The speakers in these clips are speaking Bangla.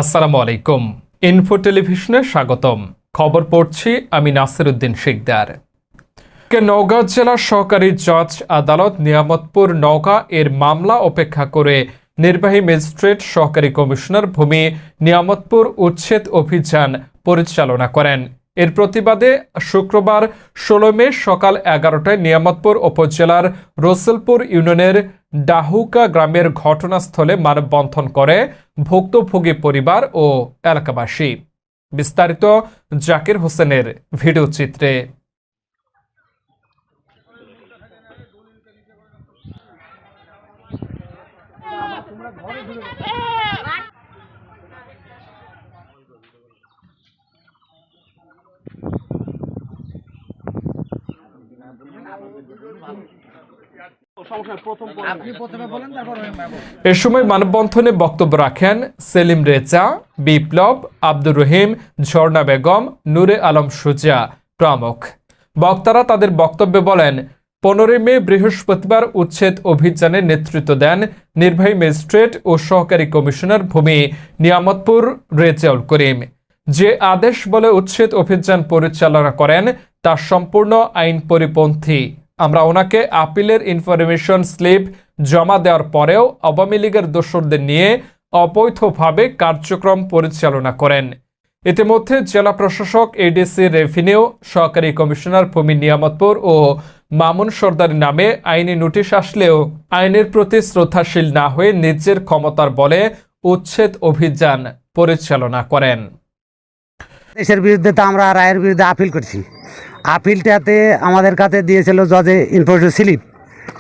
আসসালামু আলাইকুম। ইনফো টেলিভিশনে স্বাগতম। খবর পড়ছি আমি নাসিরউদ্দিন শিকদার। নওগাঁ জেলা সহকারী জজ আদালত নিয়ামতপুর নওগাঁ এর মামলা উপেক্ষা করে নির্বাহী ম্যাজিস্ট্রেট সহকারী কমিশনার ভূমি নিয়ামতপুর উচ্ছেদ অভিযান পরিচালনা করেন। এর প্রতিবাদে শুক্রবার ১৬ মে সকাল ১১টায় নিয়ামতপুর উপজেলার রসুলপুর ইউনিয়নের ডাহুকা গ্রামের ঘটনাস্থলে মানববন্ধন করে ভুক্তভোগী পরিবার ও এলাকাবাসী। বিস্তারিত জাকির হোসেনের ভিডিও চিত্রে। এ সময় মানববন্ধনে বক্তব্য রাখেন সেলিম রেজা, বিপ্লব, আব্দুর রহিম, ঝর্ণা বেগম, নূরে আলম সুজা প্রমুখ। বক্তারা তাদের বক্তব্যে বলেন, ১৫ মে বৃহস্পতিবার উচ্ছেদ অভিযানে নেতৃত্ব দেন নির্বাহী ম্যাজিস্ট্রেট ও সহকারী কমিশনার ভূমি নিয়ামতপুর রেজাউল করিম। যে আদেশ বলে উচ্ছেদ অভিযান পরিচালনা করেন তা সম্পূর্ণ আইন পরিপন্থী। আমরা ওনাকে আপিলের ইনফরমেশন স্লিপ জমা দেওয়ার পরেও আওয়ামী লীগের দোসরদের নিয়ে অবৈধভাবে কার্যক্রম পরিচালনা করেন। ইতিমধ্যে জেলা প্রশাসক, এডিসি, রেভিনিউ, সহকারী কমিশনার ভূমি নিয়ামতপুর ও মামুন সর্দার নামে আইনি নোটিশ আসলেও আইনের প্রতি শ্রদ্ধাশীল না হয়ে নিজের ক্ষমতার বলে উচ্ছেদ অভিযান পরিচালনা করেন। দেশের বিরুদ্ধে তো আমরা রায়ের বিরুদ্ধে আপিল করছি। আপিলটাতে আমাদের কাছে দিয়েছিল জজে ইনফরমেশন স্লিপ।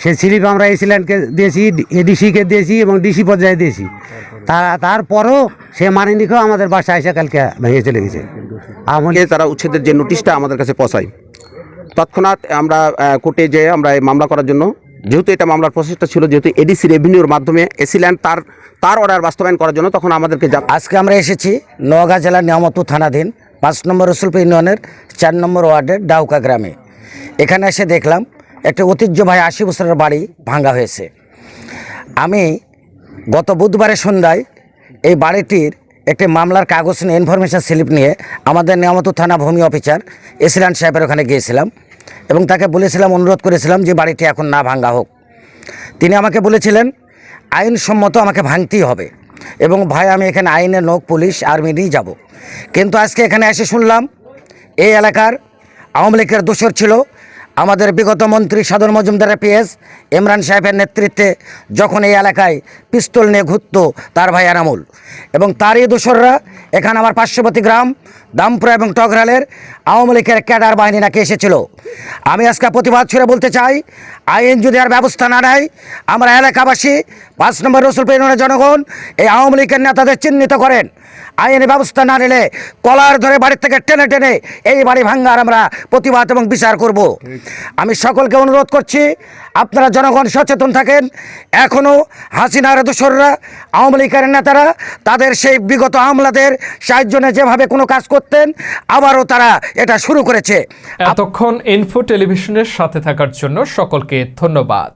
সেই স্লিপ আমরা এসিল্যান্ডকে দিয়েছি, এডিসিকে দিয়েছি এবং ডিসি পর্যায়ে দিয়েছি। তারপরও সে মানিনি, আমাদের বাসায় এসে কালকে ভেঙে চলে গেছে। আমাকে তারা উচ্ছেদের যে নোটিশটা আমাদের কাছে পৌঁছায়, তৎক্ষণাৎ আমরা কোর্টে যেয়ে আমরা এই মামলা করার জন্য, যেহেতু এটা মামলার প্রসেসটা ছিল, যেহেতু এডিসি রেভিনিউর মাধ্যমে এসিল্যান্ড তার অর্ডার বাস্তবায়ন করার জন্য, তখন আমাদেরকে আজকে আমরা এসেছি নওগাঁ জেলার নিয়ামতপুর থানাধীন ৫ নম্বর রসুলপুর ইউনিয়নের ৪ নম্বর ওয়ার্ডের ডাউকা গ্রামে। এখানে এসে দেখলাম একটা ঐতিহ্যবাহী ৮০ বছরের বাড়ি ভাঙা হয়েছে। আমি গত বুধবারের সন্ধ্যায় এই বাড়িটির একটি মামলার কাগজ নিয়ে, ইনফরমেশন স্লিপ নিয়ে আমাদের নিয়ামতপুর থানা ভূমি অফিসার এসিল্যান্ড সাহেবের ওখানে গিয়েছিলাম এবং তাকে বলেছিলাম, অনুরোধ করেছিলাম যে বাড়িটি এখন না ভাঙা হোক। তিনি আমাকে বলেছিলেন আইনসম্মত আমাকে ভাঙতেই হবে এবং ভাই আমি এখানে আইনের লোক, পুলিশ, আর্মি নিয়েই যাব। কিন্তু আজকে এখানে এসে শুনলাম এই এলাকার আওয়ামী লীগের দোসর ছিল আমাদের বিগত মন্ত্রী সাদর মজুমদারের পিএস ইমরান সাহেবের নেতৃত্বে, যখন এই এলাকায় পিস্তল নিয়ে ঘুরত তার ভাই আনামুল, এবং তারই দোসররা এখানে আমার পার্শ্ববর্তী গ্রাম দামপুরা এবং টগরালের আওয়ামী লীগের ক্যাডার বাহিনী নাকি এসেছিল। আমি আজকে প্রতিবাদ ছুড়ে বলতে চাই, আইন যদি আর ব্যবস্থা না নেয়, আমরা এলাকাবাসী ৫ নম্বর রসুলপুর ইউনিয়নের জনগণ এই আওয়ামী লীগের নেতাদের চিহ্নিত করেন। আইনি ব্যবস্থা না নিলে কলার ধরে বাড়ির থেকে টেনে টেনে এই বাড়ি ভাঙ্গার আমরা প্রতিবাদ এবং বিচার করব। আমি সকলকে অনুরোধ করছি, আপনারা জনগণ সচেতন থাকেন। এখনও হাসিনার দোসররা, আওয়ামী লীগের নেতারা তাদের সেই বিগত আমলাদের সাহায্যে যেভাবে কোনো কাজ করতেন, আবারও তারা এটা শুরু করেছে। এতক্ষণ ইনফো টেলিভিশনের সাথে থাকার জন্য সকলকে ধন্যবাদ।